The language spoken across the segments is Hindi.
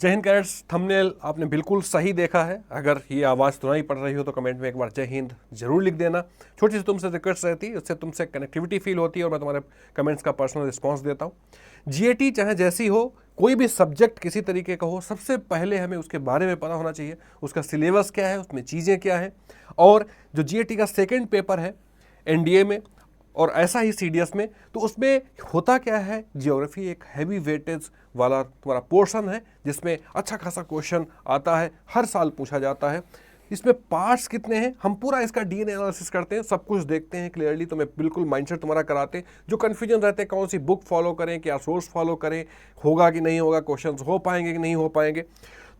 जय हिंद कैडेट्स। थंबनेल आपने बिल्कुल सही देखा है। अगर ये आवाज़ सुनाई पड़ रही हो तो कमेंट में एक बार जय हिंद जरूर लिख देना। छोटी सी तुमसे रिक्वेस्ट रहती है, उससे तुमसे कनेक्टिविटी फील होती है और मैं तुम्हारे कमेंट्स का पर्सनल रिस्पॉन्स देता हूँ। जीएटी चाहे जैसी हो, कोई भी सब्जेक्ट किसी तरीके का हो, सबसे पहले हमें उसके बारे में पता होना चाहिए, उसका सिलेबस क्या है, उसमें चीज़ें क्या है। और जो जीएटी का सेकेंड पेपर है एनडीए में और ऐसा ही सीडीएस में, तो उसमें होता क्या है, ज्योग्राफी एक हैवी वेटेज वाला तुम्हारा पोर्शन है जिसमें अच्छा खासा क्वेश्चन आता है, हर साल पूछा जाता है। इसमें पार्ट्स कितने हैं, हम पूरा इसका डीएनए एनालिसिस करते हैं, सब कुछ देखते हैं क्लियरली, तो मैं बिल्कुल माइंडसेट तुम्हारा कराते हैं। जो कन्फ्यूजन रहते हैं कौन सी बुक फॉलो करें, क्या सोर्स फॉलो करें, होगा कि नहीं होगा, क्वेश्चन हो पाएंगे कि नहीं हो पाएंगे,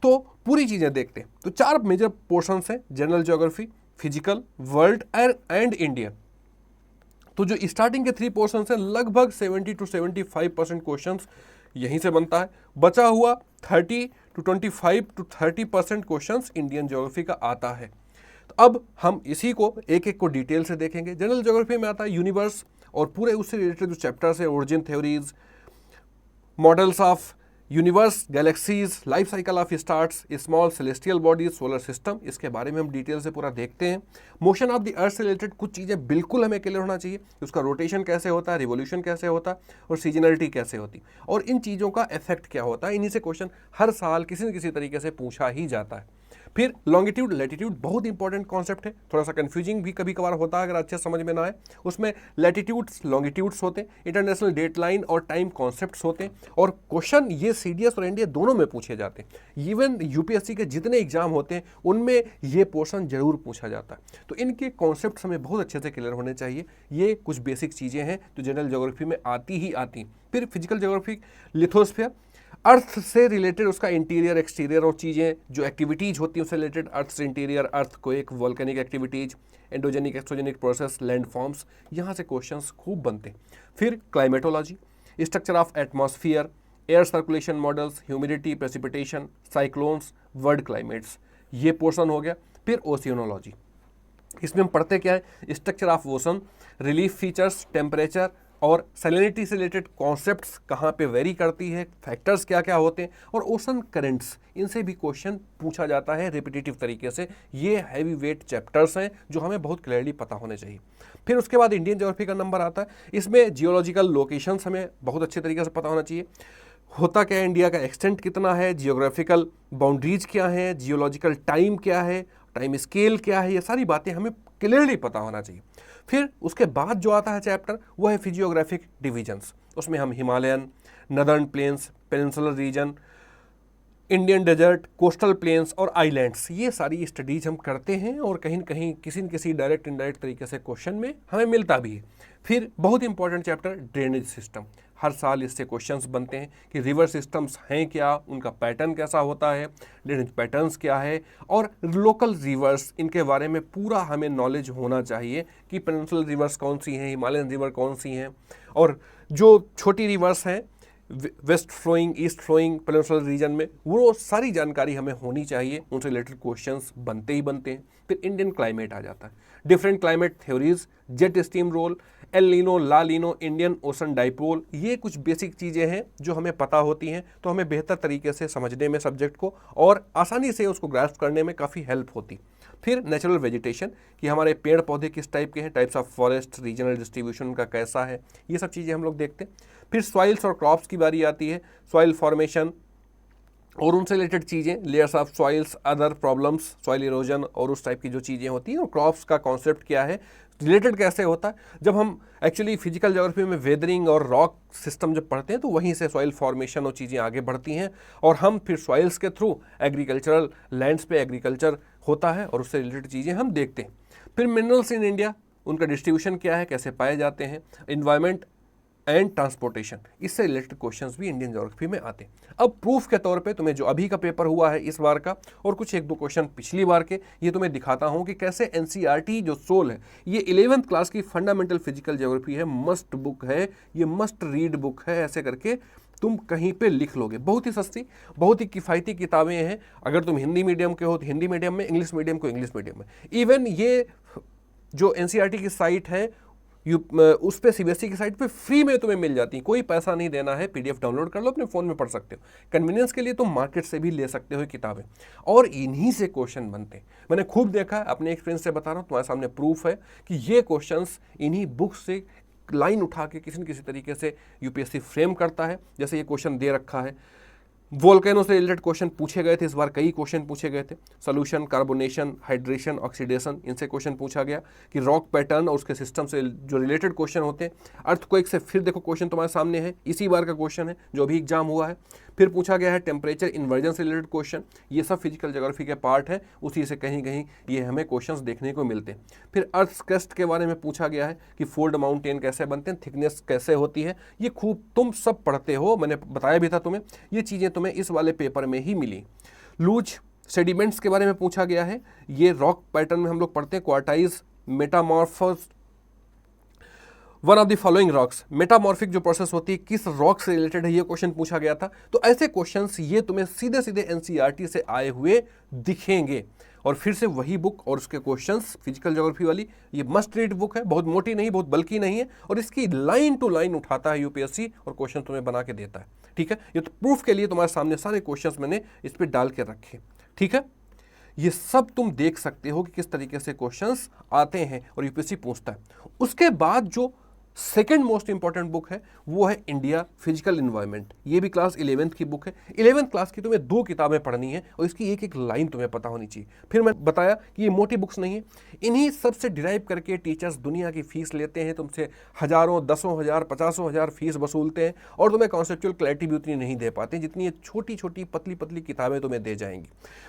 तो पूरी चीज़ें देखते हैं। तो 4 मेजर पोर्शंस हैं, general geography, physical, world and Indian. तो जो स्टार्टिंग के 3 पोर्शन हैं, लगभग 70 to 75% क्वेश्चन यहीं से बनता है। बचा हुआ 30 to 25 to 30% question Indian geography का आता है। तो अब हम इसी को एक एक को डिटेल से देखेंगे। जनरल ज्योग्राफी में आता है यूनिवर्स और पूरे उससे रिलेटेड जो चैप्टर्स है, origin theories, models of universe, galaxies, life cycle of stars, small celestial bodies, solar system, इसके बारे में हम डिटेल से पूरा देखते हैं। मोशन ऑफ द अर्थ से रिलेटेड कुछ चीज़ें बिल्कुल हमें क्लियर होना चाहिए, उसका रोटेशन कैसे होता है, रिवोल्यूशन कैसे होता है और सीजनलिटी कैसे होती, और इन चीज़ों का इफेक्ट क्या होता है। इन्हीं से क्वेश्चन हर साल किसी न किसी तरीके से पूछा ही जाता है। फिर लॉन्गिट्यूड लैटिट्यूड बहुत इंपॉर्टेंट कॉन्सेप्ट है, थोड़ा सा कंफ्यूजिंग भी कभी कभार होता है अगर अच्छे समझ में ना आए। उसमें लैटिट्यूड्स लॉन्गिट्यूड्स होते हैं, इंटरनेशनल डेट लाइन और टाइम कॉन्सेप्ट्स होते हैं, और क्वेश्चन ये सीडीएस और एनडीए दोनों में पूछे जाते हैं। इवन यूपीएससी के जितने एग्जाम होते हैं उनमें ये पोर्शन जरूर पूछा जाता है। तो इनके कॉन्सेप्ट हमें बहुत अच्छे से क्लियर होने चाहिए। ये कुछ बेसिक चीज़ें हैं जो जनरल ज्योग्राफी में आती ही आती। फिर फिजिकल ज्योग्राफी, लिथोस्फीयर, अर्थ से रिलेटेड उसका इंटीरियर एक्सटीरियर और चीज़ें जो एक्टिविटीज़ होती हैं उससे रिलेटेड, अर्थ से interior, earthquake, volcanic activities, endogenic exogenic process, land forms, यहाँ से क्वेश्चंस खूब बनते हैं। फिर climatology, structure of atmosphere, air circulation models, humidity, precipitation, cyclones, world climates, ये पोर्शन हो गया। फिर ओशियोनोलॉजी, इसमें हम पढ़ते क्या है, structure of ocean, relief features, temperature और सैलिनिटी से रिलेटेड कॉन्सेप्ट्स कहाँ पे वेरी करती है, फैक्टर्स क्या क्या होते हैं, और ओशन करेंट्स, इनसे भी क्वेश्चन पूछा जाता है रिपीटेटिव तरीके से। ये हैवी वेट चैप्टर्स हैं जो हमें बहुत क्लियरली पता होने चाहिए। फिर उसके बाद इंडियन ज्योग्राफी का नंबर आता है। इसमें जियोलॉजिकल लोकेशंस हमें बहुत अच्छे तरीके से पता होना चाहिए। होता क्या है, इंडिया का एक्सटेंट कितना है, जियोग्राफिकल बाउंड्रीज क्या है, जियोलॉजिकल टाइम क्या है, टाइम स्केल क्या है, ये सारी बातें हमें क्लियरली पता होना चाहिए। फिर उसके बाद जो आता है चैप्टर वो है फिजियोग्राफिक डिवीजन्स। उसमें हम Himalayan, northern plains, peninsular region, Indian desert, coastal plains और आइलैंड्स, ये सारी स्टडीज हम करते हैं और कहीं न कहीं किसी न किसी डायरेक्ट इनडायरेक्ट तरीके से क्वेश्चन में हमें मिलता भी है। फिर बहुत इंपॉर्टेंट चैप्टर ड्रेनेज सिस्टम, हर साल इससे क्वेश्चंस बनते हैं कि रिवर सिस्टम्स हैं क्या, उनका पैटर्न कैसा होता है, ड्रेनेज पैटर्न्स क्या है, और लोकल रिवर्स, इनके बारे में पूरा हमें नॉलेज होना चाहिए कि पेनिनसुलर रिवर्स कौन सी हैं, हिमालयन रिवर कौन सी हैं, और जो छोटी रिवर्स हैं west flowing, east flowing peninsular region में, वो सारी जानकारी हमें होनी चाहिए, उनसे रिलेटेड क्वेश्चंस बनते ही बनते हैं। फिर इंडियन क्लाइमेट आ जाता है, different climate theories, jet stream roll, El Nino, La Nina, Indian Ocean dipole, ये कुछ बेसिक चीज़ें हैं जो हमें पता होती हैं, तो हमें बेहतर तरीके से समझने में सब्जेक्ट को और आसानी से उसको ग्रास्प करने में काफ़ी हेल्प होती। फिर नेचुरल वेजिटेशन, कि हमारे पेड़ पौधे किस टाइप के हैं, types of forest, regional distribution उनका कैसा है, ये सब चीज़ें हम लोग देखते हैं। फिर सॉइल्स और क्रॉप्स की बारी आती है, सॉइल फॉर्मेशन और उनसे रिलेटेड चीज़ें, layers of soils, other problems, soil erosion और उस टाइप की जो चीज़ें होती हैं, और क्रॉप्स का कॉन्सेप्ट क्या है, रिलेटेड कैसे होता है। जब हम एक्चुअली फिजिकल ज्योग्राफी में वेदरिंग और रॉक सिस्टम जब पढ़ते हैं तो वहीं से सॉइल फॉर्मेशन और चीज़ें आगे बढ़ती हैं, और हम फिर सॉइल्स के थ्रू एग्रीकल्चरल लैंड्स पे एग्रीकल्चर होता है और उससे रिलेटेड चीज़ें हम देखते हैं। फिर मिनरल्स इन इंडिया, उनका डिस्ट्रीब्यूशन क्या है, कैसे पाए जाते हैं, इन्वायरमेंट एंड ट्रांसपोर्टेशन, इससे रिलेटेड क्वेश्चंस भी इंडियन ज्योग्राफी में आते हैं। अब प्रूफ के तौर पे तुम्हें जो अभी का पेपर हुआ है इस बार का और कुछ 1-2 क्वेश्चन पिछली बार के, ये तुम्हें दिखाता हूं कि कैसे एनसीईआरटी जो सोल है, ये 11th क्लास की फंडामेंटल फिजिकल ज्योग्राफी है, मस्ट बुक है, ये मस्ट रीड बुक है, ऐसे करके तुम कहीं पे लिख लोगे। बहुत ही सस्ती, बहुत ही किफ़ायती किताबें हैं। अगर तुम हिंदी मीडियम के हो तो हिंदी मीडियम में, इंग्लिश मीडियम को इंग्लिश मीडियम में। इवन ये जो एनसीईआरटी की साइट है उस पर सीबीएसई की साइट पे फ्री में तुम्हें मिल जाती है, कोई पैसा नहीं देना है, पीडीएफ डाउनलोड कर लो, अपने फ़ोन में पढ़ सकते हो। कन्वीनियंस के लिए तुम मार्केट से भी ले सकते हो किताबें, और इन्हीं से क्वेश्चन बनते हैं। मैंने खूब देखा है, अपने एक्सपीरियंस से बता रहा हूँ, तुम्हारे सामने प्रूफ है कि ये क्वेश्चंस इन्हीं बुक्स से लाइन उठा के किसी न किसी तरीके से यूपीएससी फ्रेम करता है। जैसे ये क्वेश्चन दे रखा है, वोल्केनो से रिलेटेड क्वेश्चन पूछे गए थे, इस बार कई क्वेश्चन पूछे गए थे। सोल्यूशन, कार्बोनेशन, हाइड्रेशन, ऑक्सीडेशन, इनसे क्वेश्चन पूछा गया कि रॉक पैटर्न और उसके सिस्टम से जो रिलेटेड क्वेश्चन होते हैं। अर्थक्वेक से फिर देखो क्वेश्चन तुम्हारे सामने है, इसी बार का क्वेश्चन है जो अभी एग्जाम हुआ है। फिर पूछा गया है टेम्परेचर इन्वर्जन से रिलेटेड क्वेश्चन, ये सब फिजिकल ज्योग्राफी के पार्ट है, उसी से कहीं कहीं ये हमें क्वेश्चंस देखने को मिलते हैं। फिर अर्थ क्रस्ट के बारे में पूछा गया है कि फोल्ड माउंटेन कैसे बनते हैं, थिकनेस कैसे होती है, ये खूब तुम सब पढ़ते हो, मैंने बताया भी था तुम्हें, ये चीज़ें तुम्हें इस वाले पेपर में ही मिली। लूज सेडिमेंट्स के बारे में पूछा गया है, ये रॉक पैटर्न में हम लोग पढ़ते हैं, quartzite, metamorphosis, one of the following rocks, metamorphic जो प्रोसेस होती है किस रॉक से रिलेटेड है, ये क्वेश्चन पूछा गया था। तो ऐसे क्वेश्चंस ये तुम्हें सीधे सीधे एनसीईआरटी से आए हुए दिखेंगे, और फिर से वही बुक और उसके क्वेश्चंस, फिजिकल ज्योग्राफी वाली, ये मस्ट रीड बुक है, बहुत मोटी नहीं, बहुत बल्कि नहीं है, और इसकी लाइन टू लाइन उठाता है यूपीएससी और क्वेश्चन तुम्हें बना के देता है। ठीक है, ये तो प्रूफ के लिए तुम्हारे सामने सारे क्वेश्चंस मैंने इस पर डाल के रखे। ठीक है, ये सब तुम देख सकते हो कि किस तरीके से क्वेश्चंस आते हैं और यूपीएससी पूछता है। उसके बाद जो सेकेंड मोस्ट इंपॉर्टेंट बुक है वो है इंडिया फिजिकल एनवायरनमेंट। ये भी क्लास 11th की बुक है। 11th क्लास की तुम्हें 2 किताबें पढ़नी है और इसकी एक एक लाइन तुम्हें पता होनी चाहिए। फिर मैं बताया कि ये मोटी बुक्स नहीं है, इन्हीं सब से डिराइव करके टीचर्स दुनिया की फीस लेते हैं, तुमसे हजारों, 10,000, 50,000 फीस वसूलते हैं, और तुम्हें कॉन्सेप्चुअल क्लैरिटी भी उतनी नहीं दे पाते जितनी ये छोटी छोटी पतली पतली किताबें तुम्हें दे जाएंगी।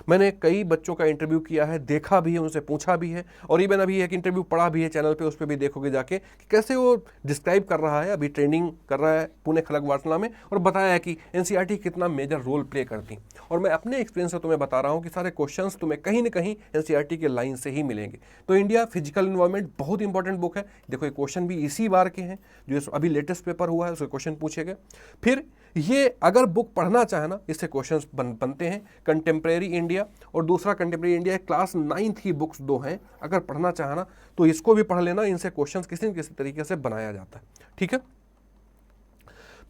मैंने कई बच्चों का इंटरव्यू किया है, देखा भी है, उनसे पूछा भी है, और इवन अभी एक इंटरव्यू पढ़ा भी है चैनल पर, उस पर भी देखोगे जाके कि कैसे वो डिस्क्राइब कर रहा है, अभी ट्रेनिंग कर रहा है पुणे खड़गवासला में, और बताया है कि एनसीईआरटी कितना मेजर रोल प्ले करती। और मैं अपने एक्सपीरियंस से तुम्हें बता रहा हूं कि सारे क्वेश्चंस तुम्हें कहीं ना कहीं एनसीईआरटी के लाइन से ही मिलेंगे। तो इंडिया फिजिकल एनवायरनमेंट बहुत इंपॉर्टेंट बुक है। देखो ये क्वेश्चन भी इसी बार के हैं, जो अभी लेटेस्ट पेपर हुआ है उसके क्वेश्चन पूछे गए। फिर ये अगर बुक पढ़ना चाहे ना, इससे क्वेश्चंस बनते हैं। कंटेम्प्रेरी इंडिया और दूसरा कंटेम्प्रेरी इंडिया, क्लास 9th की बुक्स 2 हैं, अगर पढ़ना चाहे ना तो इसको भी पढ़ लेना, इनसे क्वेश्चंस किसी न किसी तरीके से बनाया जाता है। ठीक है,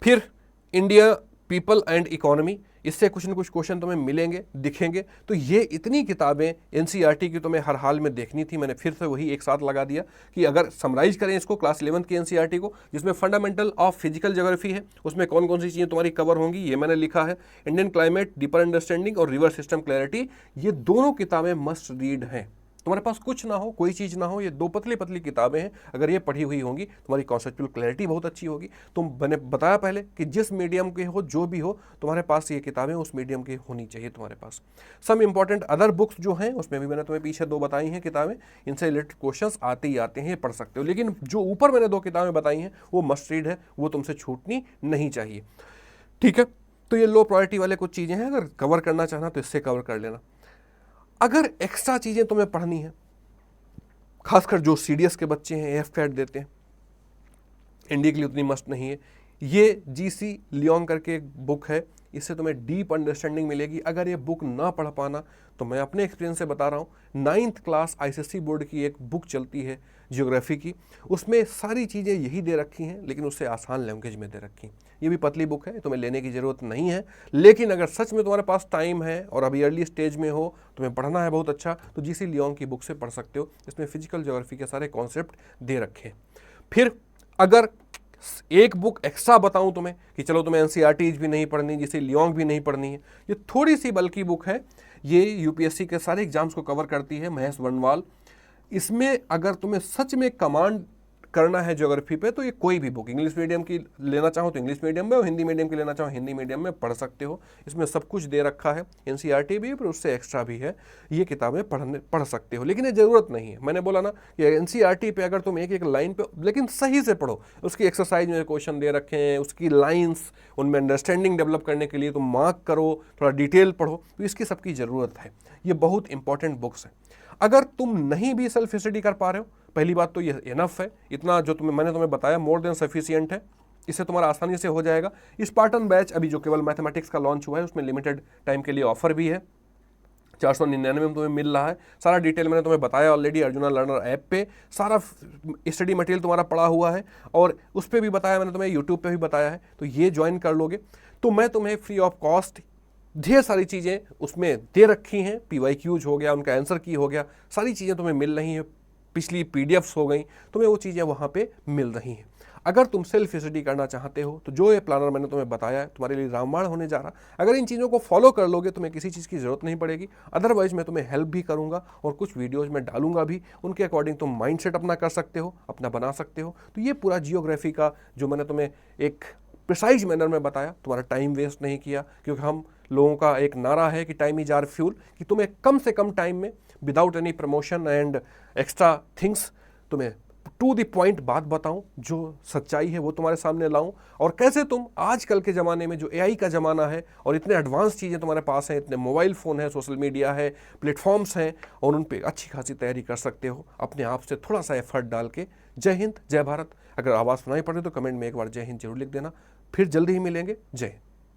फिर इंडिया पीपल एंड इकोनॉमी, इससे कुछ न कुछ क्वेश्चन तुम्हें मिलेंगे, दिखेंगे। तो ये इतनी किताबें एनसीईआरटी की तुम्हें हर हाल में देखनी थी, मैंने फिर से वही एक साथ लगा दिया कि अगर समराइज करें इसको क्लास 11th की एनसीईआरटी को, जिसमें फंडामेंटल ऑफ फिजिकल ज्योग्राफी है, उसमें कौन कौन सी चीज़ें तुम्हारी कवर होंगी ये मैंने लिखा है। इंडियन क्लाइमेट, डीपर अंडरस्टैंडिंग और रिवर सिस्टम क्लैरिटी, ये दोनों किताबें मस्ट रीड हैं। तुम्हारे पास कुछ ना हो, कोई चीज़ ना हो, ये 2 पतली पतली किताबें हैं, अगर ये पढ़ी हुई होंगी तुम्हारी कॉन्सेप्चुअल क्लैरिटी बहुत अच्छी होगी। तुम मैंने बताया पहले कि जिस मीडियम के हो, जो भी हो, तुम्हारे पास ये किताबें उस मीडियम की होनी चाहिए तुम्हारे पास। सम इंपॉर्टेंट अदर बुक्स जो हैं उसमें भी मैंने तुम्हें पीछे 2 बताई हैं किताबें, इनसे रिलेटेड क्वेश्चंस आते ही आते हैं, ये पढ़ सकते हो। लेकिन जो ऊपर मैंने 2 किताबें बताई हैं वो मस्ट रीड है, वो तुमसे छूटनी नहीं चाहिए। ठीक है, तो ये लो प्रायोरिटी वाले कुछ चीज़ें हैं, अगर कवर करना चाहना तो इससे कवर कर लेना। अगर एक्स्ट्रा चीज़ें तुम्हें पढ़नी है, खासकर जो सीडीएस के बच्चे हैं, एफ कैट देते हैं, इंडिया के लिए उतनी मस्ट नहीं है, ये जीसी लियोंग करके एक बुक है, इससे तुम्हें डीप अंडरस्टैंडिंग मिलेगी। अगर ये बुक ना पढ़ पाना तो मैं अपने एक्सपीरियंस से बता रहा हूँ, 9th क्लास आईसीएसई बोर्ड की एक बुक चलती है ज्योग्राफी की, उसमें सारी चीज़ें यही दे रखी हैं, लेकिन उससे आसान लैंग्वेज में दे रखी। ये भी पतली बुक है, तुम्हें लेने की ज़रूरत नहीं है, लेकिन अगर सच में तुम्हारे पास टाइम है और अभी अर्ली स्टेज में हो, तुम्हें पढ़ना है बहुत अच्छा, तो जीसी लियोंग की बुक से पढ़ सकते हो। इसमें फिजिकल ज्योग्राफी के सारे कॉन्सेप्ट दे रखे हैं। फिर अगर एक बुक एक्स्ट्रा बताऊं तुम्हें कि चलो तुम्हें एनसीईआरटी भी नहीं पढ़नी, जिसे लियोंग भी नहीं पढ़नी है, ये थोड़ी सी बल्कि बुक है, ये यूपीएससी के सारे एग्जाम्स को कवर करती है, महेश वनवाल। इसमें अगर तुम्हें सच में कमांड करना है ज्योग्राफी पे, तो ये कोई भी बुक, इंग्लिश मीडियम की लेना चाहो तो इंग्लिश मीडियम में, और हिंदी मीडियम की लेना चाहो हिंदी मीडियम में पढ़ सकते हो। इसमें सब कुछ दे रखा है, एनसीईआरटी भी, पर उससे एक्स्ट्रा भी है, ये किताबें पढ़ सकते हो। लेकिन ये ज़रूरत नहीं है, मैंने बोला ना कि एनसीईआरटी पे अगर तुम एक एक लाइन पे, लेकिन सही से पढ़ो, उसकी एक्सरसाइज में क्वेश्चन दे रखे हैं, उसकी लाइन्स, उनमें अंडरस्टैंडिंग डेवलप करने के लिए तुम मार्क करो, थोड़ा डिटेल पढ़ो, तो इसकी सबकी ज़रूरत है। ये बहुत इंपॉर्टेंट बुक्स हैं। अगर तुम नहीं भी सेल्फ स्टडी कर पा रहे हो, पहली बात तो ये इनफ है, इतना जो मैंने तुम्हें बताया मोर देन सफिशिएंट है, इससे तुम्हारा आसानी से हो जाएगा। स्पार्टन बैच अभी जो केवल मैथमेटिक्स का लॉन्च हुआ है, उसमें लिमिटेड टाइम के लिए ऑफर भी है, 499 में तुम्हें मिल रहा है। सारा डिटेल मैंने तुम्हें बताया ऑलरेडी अर्जुना लर्नर ऐप पे, सारा स्टडी मटेरियल तुम्हारा पड़ा हुआ है और उस पर भी बताया मैंने तुम्हें, यूट्यूब पे भी बताया है। तो ये ज्वाइन कर लोगे तो मैं तुम्हें फ्री ऑफ कॉस्ट ढेर सारी चीज़ें उसमें दे रखी हैं। PYQs हो गया, उनका आंसर की हो गया, सारी चीज़ें तुम्हें मिल रही हैं, पिछली PDFs हो गई, तुम्हें वो चीज़ें वहाँ पे मिल रही हैं। अगर तुम सेल्फ स्टडी करना चाहते हो तो जो ये प्लानर मैंने तुम्हें बताया है तुम्हारे लिए रामबाण होने जा रहा। अगर इन चीज़ों को फॉलो कर लोगे तुम्हें किसी चीज़ की ज़रूरत नहीं पड़ेगी। अदरवाइज मैं तुम्हें हेल्प भी करूँगा और कुछ वीडियोज़ में डालूंगा भी, उनके अकॉर्डिंग तुम माइंडसेट अपना कर सकते हो, अपना बना सकते हो। तो ये पूरा जियोग्राफी का जो मैंने तुम्हें एक प्रिसाइज मैनर में बताया, तुम्हारा टाइम वेस्ट नहीं किया, क्योंकि हम लोगों का एक नारा है कि टाइम इज आवर फ्यूल, कि तुम्हें कम से कम टाइम में without any promotion and extra things तुम्हें टू द पॉइंट बात बताऊं, जो सच्चाई है वो तुम्हारे सामने लाऊं, और कैसे तुम आजकल के ज़माने में जो AI का ज़माना है और इतने एडवांस चीज़ें तुम्हारे पास हैं, इतने मोबाइल फ़ोन है, सोशल मीडिया है, प्लेटफॉर्म्स हैं, और उन पर अच्छी खासी तैयारी कर सकते हो अपने आप से थोड़ा सा एफर्ट डाल के। जय हिंद, जय भारत। अगर आवाज़ सुनाई पड़े तो कमेंट में एक बार जय हिंद जरूर लिख देना। फिर जल्दी ही मिलेंगे। जय हिंद।